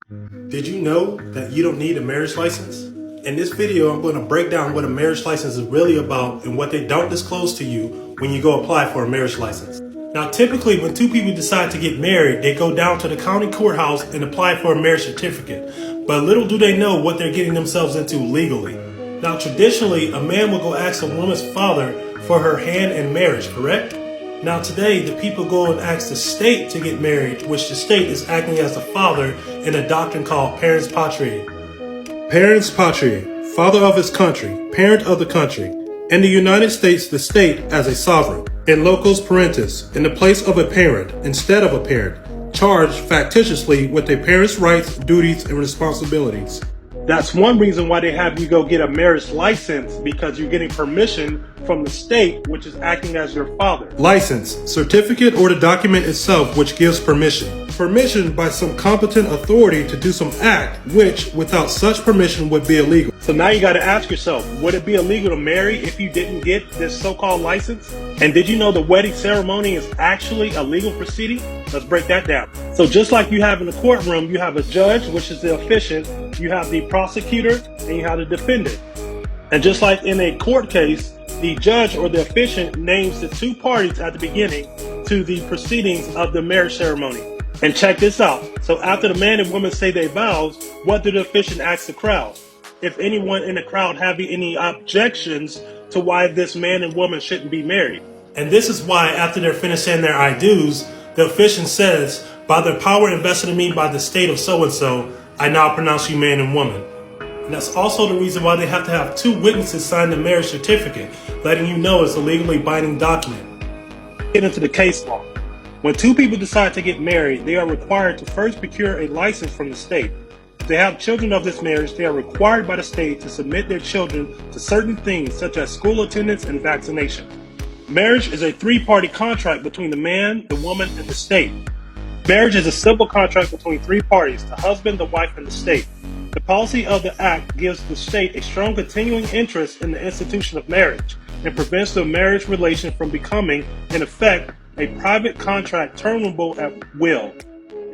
Did you know that you don't need a marriage license? In this video, I'm going to break down what a marriage license is really about and what they don't disclose to you when you go apply for a marriage license. Now, typically when two people decide to get married, they go down to the county courthouse and apply for a marriage certificate. But little do they know what they're getting themselves into legally. Now, traditionally, a man will go ask a woman's father for her hand in marriage, correct? Now today, the people go and ask the state to get married, which the state is acting as the father in a doctrine called Parens Patriae. Parens Patriae, father of his country, parent of the country. In the United States, the state as a sovereign. In locus parentis, in the place of a parent, instead of a parent, charged factitiously with a parent's rights, duties, and responsibilities. That's one reason why they have you go get a marriage license, because you're getting permission from the state, which is acting as your father. License, certificate, or the document itself which gives permission. Permission by some competent authority to do some act, which without such permission would be illegal. So now you gotta ask yourself, would it be illegal to marry if you didn't get this so-called license? And did you know the wedding ceremony is actually a legal proceeding? Let's break that down. So just like you have in the courtroom, you have a judge, which is the officiant, you have the prosecutor, and you have the defendant. And just like in a court case, the judge or the officiant names the two parties at the beginning to the proceedings of the marriage ceremony. And check this out. So after the man and woman say their vows, what do the officiant ask the crowd? If anyone in the crowd have any objections to why this man and woman shouldn't be married. And this is why after they're finished saying their I do's, the officiant says, by the power invested in me by the state of so-and-so, I now pronounce you man and woman. And that's also the reason why they have to have two witnesses sign the marriage certificate, letting you know it's a legally binding document. Get into the case law. When two people decide to get married, they are required to first procure a license from the state. If they have children of this marriage, they are required by the state to submit their children to certain things such as school attendance and vaccination. Marriage is a three-party contract between the man, the woman, and the state. Marriage is a simple contract between three parties, the husband, the wife, and the state. The policy of the act gives the state a strong continuing interest in the institution of marriage and prevents the marriage relation from becoming, in effect, a private contract terminable at will.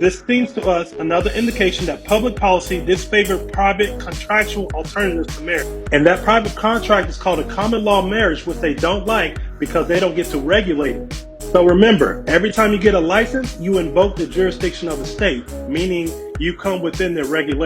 This seems to us another indication that public policy disfavored private contractual alternatives to marriage. And that private contract is called a common law marriage, which they don't like because they don't get to regulate it. So remember, every time you get a license, you invoke the jurisdiction of the state, meaning you come within their regulation.